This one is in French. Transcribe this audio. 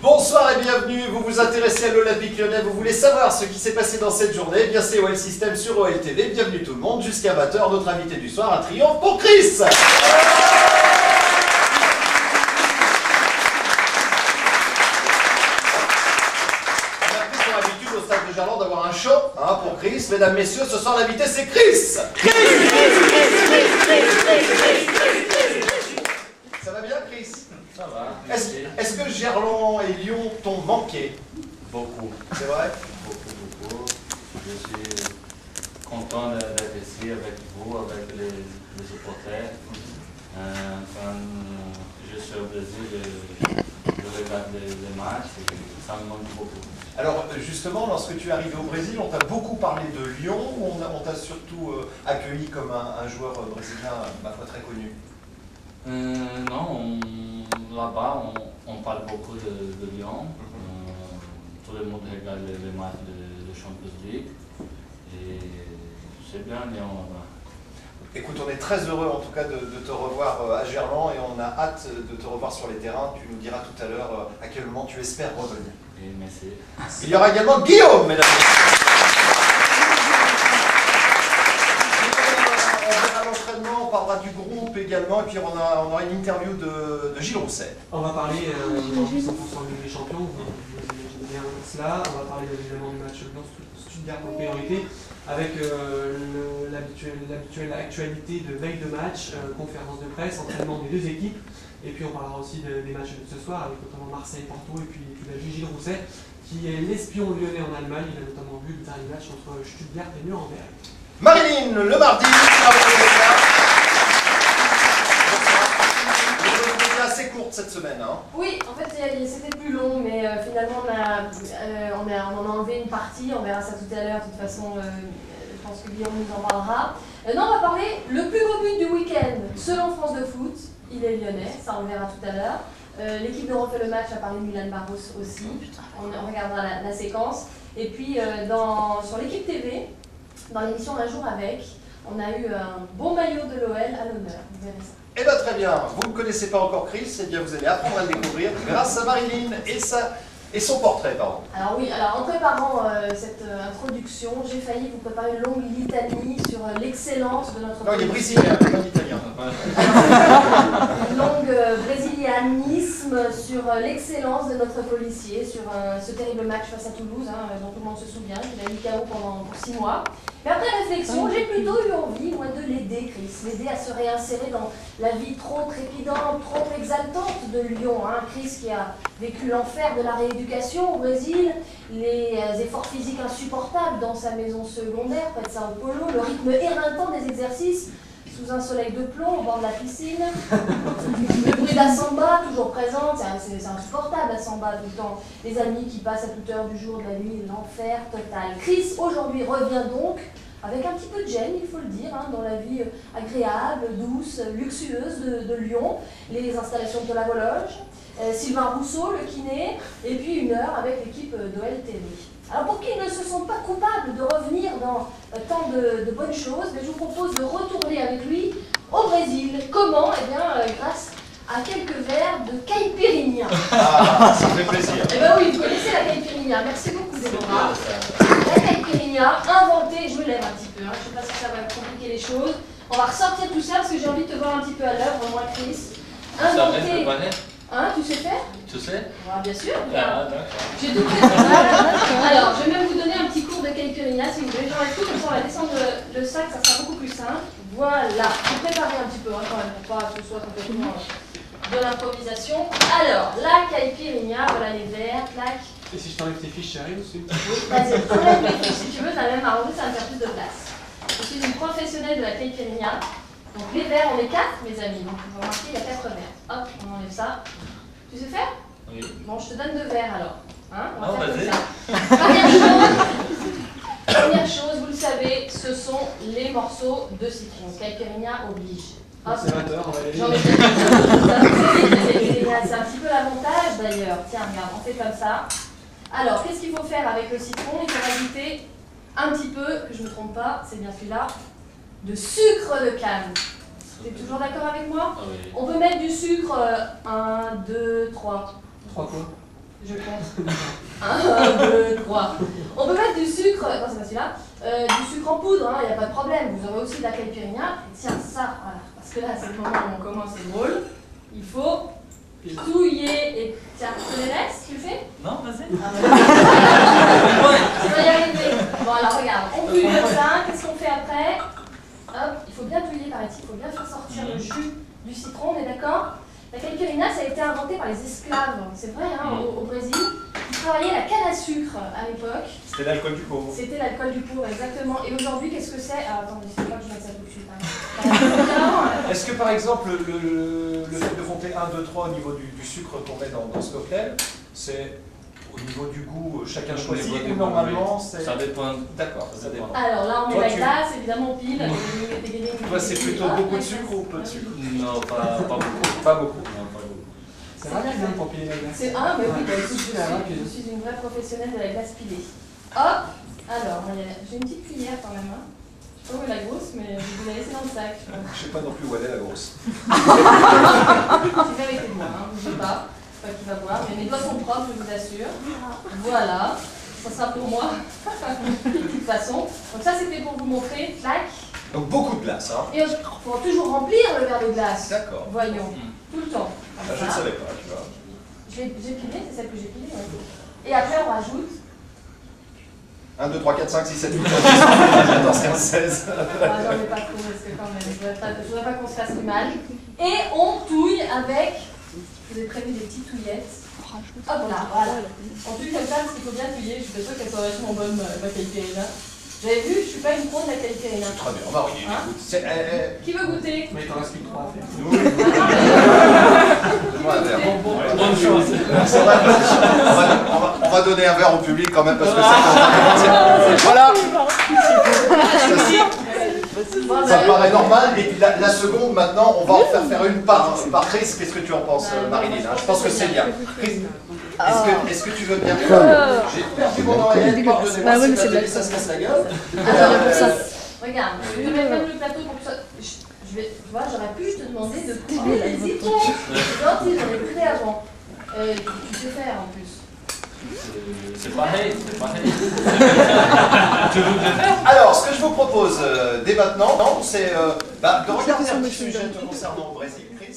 Bonsoir et bienvenue, vous vous intéressez à l'Olympique Lyonnais, vous voulez savoir ce qui s'est passé dans cette journée, eh bien c'est OL System sur OL TV, bienvenue tout le monde, jusqu'à 20h, notre invité du soir, un triomphe pour Chris. De Gerland d'avoir un show pour Chris. Mesdames, messieurs, ce soir l'invité c'est Chris. Ça va bien, Chris? Ça va. Est-ce que Gerland et Lyon t'ont manqué? Beaucoup. C'est vrai? Beaucoup. Je suis content d'être ici avec vous, avec les supporters. Quand je suis au Brésil, je regarde les matchs et ça me manque beaucoup. Alors justement, lorsque tu es arrivé au Brésil, on t'a beaucoup parlé de Lyon, ou on t'a surtout accueilli comme un joueur brésilien, ma foi, très connu? Non, là-bas on parle beaucoup de Lyon. Tout le monde regarde les matchs de Champions League et c'est bien Lyon là-bas. Écoute, on est très heureux en tout cas de te revoir à Gerland et on a hâte de te revoir sur les terrains. Tu nous diras tout à l'heure à quel moment tu espères revenir. Et merci. Il y aura également Guillaume, mesdames et messieurs. On verra l'entraînement, on parlera du groupe également, et puis on aura une interview de Gilles Rousset. On va parler du 100% Ligue des Champions, vous imaginez bien cela. On va parler évidemment du match Stuttgart en priorité, avec l'habituelle actualité de veille de match, conférence de presse, entraînement des deux équipes. Et puis on parlera aussi des matchs de ce soir, avec notamment Marseille-Porto, et puis tu l'as vu, Gilles Rousset, qui est l'espion lyonnais en Allemagne. Il a notamment vu le dernier match entre Stuttgart et Nuremberg. Marilyn, le mardi, c'était assez courte cette semaine. Oui, en fait c'était plus long, mais finalement on en a enlevé une partie, on verra ça tout à l'heure, de toute façon je pense que Guillaume nous en parlera. Non, on va parler le plus beau but du week-end, selon France de Foot. Il est lyonnais, ça on verra tout à l'heure. L'équipe de Refait le match a parlé de Milan Barros aussi, on regardera la séquence. Et puis sur l'équipe TV, dans l'émission Un jour avec, on a eu un bon maillot de l'OL à l'honneur, vous verrez ça. Eh bien très bien, vous ne connaissez pas encore Chris, eh bien vous allez apprendre à le découvrir grâce à Marilyn et son portrait, pardon. Alors oui, en préparant cette introduction, j'ai failli vous préparer une longue litanie sur l'excellence de notre... Non, il est brésilien, pas italien. Une longue brésilianisme sur l'excellence de notre policier, sur ce terrible match face à Toulouse, dont tout le monde se souvient, qu'il a mis KO pour 6 mois. Mais après réflexion, j'ai plutôt eu envie, moi, de l'aider, Chris, l'aider à se réinsérer dans la vie trop trépidante, trop exaltante de Lyon. Chris qui a vécu l'enfer de la rééducation au Brésil, les efforts physiques insupportables dans sa maison secondaire, près de Sao Paulo, le rythme éreintant des exercices sous un soleil de plomb au bord de la piscine, le bruit de la samba toujours présente, c'est insupportable la samba tout le temps, les amis qui passent à toute heure du jour, de la nuit, l'enfer total. Chris aujourd'hui revient donc avec un petit peu de gêne, il faut le dire, dans la vie agréable, douce, luxueuse de Lyon, les installations de la Vologe, Sylvain Rousseau, le kiné, et puis une heure avec l'équipe d'OL TV. Alors pour qu'ils ne se sentent pas coupables de revenir dans tant de bonnes choses, je vous propose de retourner avec lui au Brésil. Comment? Eh bien grâce à quelques verres de caipirinha. Ah, ça fait plaisir. Eh bien oui, vous connaissez la caipirinha. Merci beaucoup Déborah. La caipirinha, inventée, je me lève un petit peu, je ne sais pas si ça va compliquer les choses. On va ressortir tout ça parce que j'ai envie de te voir un petit peu à l'œuvre, moi Chris. Inventée. Tu sais faire? Tu sais? Bien sûr. Ah, d'accord. J'ai tout fait. Alors, je vais même vous donner un petit cours de caipirinha si vous voulez. J'enlève tout, comme ça on va descendre le sac, ça sera beaucoup plus simple. Voilà. Vous préparez un petit peu quand même pour pas que ce soit complètement de l'improvisation. Alors, la caipirinha, voilà les verres, clac. Et si je t'enlève tes fiches, ça arrive aussi? Oui, vas-y, enlève mes fiches si tu veux, ça va même arranger, ça va me faire plus de place. Je suis une professionnelle de la caipirinha. Donc les verres, on est 4, mes amis. Donc vous remarquez, il y a 4 verres. Hop, on enlève ça. Tu sais faire? Oui. Bon, je te donne 2 verres alors. Hein, on va Oh, faire comme vas-y. ça. Première chose, vous le savez, ce sont les morceaux de citron. Caipirinha oblige. Hop. C'est 20 heures, on va aller. J'en ai c'est un petit peu l'avantage d'ailleurs. Tiens, regarde, on fait comme ça. Alors, qu'est-ce qu'il faut faire avec le citron? Il faut rajouter un petit peu, que je ne me trompe pas, c'est bien celui-là, de sucre de canne. Tu es toujours d'accord avec moi? Ah oui. On peut mettre du sucre 1, 2, 3. 3 quoi? Je compte. 1, 2, 3. On peut mettre du sucre, non c'est pas celui-là, du sucre en poudre, il n'y a pas de problème. Vous aurez aussi de la caipirinha. Et tiens, ça, voilà. Parce que là, c'est le moment où on commence, c'est drôle. Il faut touiller et. Tiens, tu les laisses, tu le fais? Non, vas-y. Ah, ouais. Tu vas y arriver. Bon, alors regarde, on touille comme ça. Qu'est-ce qu'on fait après? Hop, il faut bien touiller par ici, il faut bien faire sortir le jus du citron, on est d'accord? La caipirinha, ça a été inventé par les esclaves, c'est vrai, hein, au Brésil. Ils travaillaient la canne à sucre à l'époque. C'était l'alcool du pauvre. C'était l'alcool du pauvre, exactement. Et aujourd'hui, qu'est-ce que c'est? Ah, attendez, il ne faut pas que je mette ça tout de suite. Hein. Est-ce que par exemple, le fait de compter 1, 2, 3 au niveau du sucre qu'on met dans ce cocktail, c'est au niveau du goût, chacun choisit ou normalement c'est. Ça dépend. D'accord, ça dépend. Alors là, on met Toi, la tu- glace, évidemment, pile. Toi, c'est plutôt beaucoup de sucre ou peu de sucre? Non, pas beaucoup. Pas beaucoup. Non, pas beaucoup. C'est rapide hein, pour piler la glace. C'est un, mais oui, bah, écoute, Super rapide. je suis une vraie professionnelle de la glace pilée. Hop, alors, j'ai une petite cuillère quand même. Hein. Je sais pas où est la grosse, mais je vous la laisser dans le sac. Je pense. Je sais pas non plus où elle est la grosse. Tu fais avec tes doigts, hein, bougez pas. Pas qui va voir, mais mes doigts sont propres, je vous assure. Voilà, ça sera pour moi, de toute façon. Donc ça, c'était pour vous montrer, clac. Donc beaucoup de glace, hein. Et il faut toujours remplir le verre de glace. D'accord. Voyons, tout le temps. Ah, Comme je ne ça. savais pas, tu vois. J'ai pilé, c'est celle que j'ai pilée. Ouais. Et après, on rajoute. 1, 2, 3, 4, 5, 6, 7, 8, 9, 10, 11, 14, 15, 16. Ah, j'en ai pas trop, parce que quand même, je voudrais pas qu'on se fasse du mal. Et on touille avec, je vous ai prévu des petites touillettes. Hop là, voilà. On touille comme ça parce qu'il faut bien touiller. Je suis pas sûre qu'elle soit vachement bonne, ma caipirinha. Vous avez vu, je suis pas une pro de la caipirinha. Très bien, on va regarder. Hein? Écoute, Qui veut goûter? Mais il t'en reste plus que 3 à faire. Donne-moi un verre. Bonne chance. C'est vrai, on va donner un verre au public quand même parce que c'est voilà. Ça me paraît normal. Et puis la seconde, maintenant, on va en faire une par Chris. Qu'est-ce que tu en penses, Marilyn? Je pense que c'est bien. Chris, est-ce que tu veux bien? J'ai perdu mon oreillette, pardonnez-moi, Bah ouais, mais c'est de la- ça se casse la gueule. Alors, pour ça. regarde, je vais mettre même le plateau pour que ça. Tu vois, j'aurais pu te demander de couper les citrons. C'est gentil, j'en ai coupé avant. Tu sais faire en plus. C'est pareil, c'est pareil. Alors, ce que je vous propose dès maintenant, c'est de regarder un petit sujet te concernant au Brésil, Chris.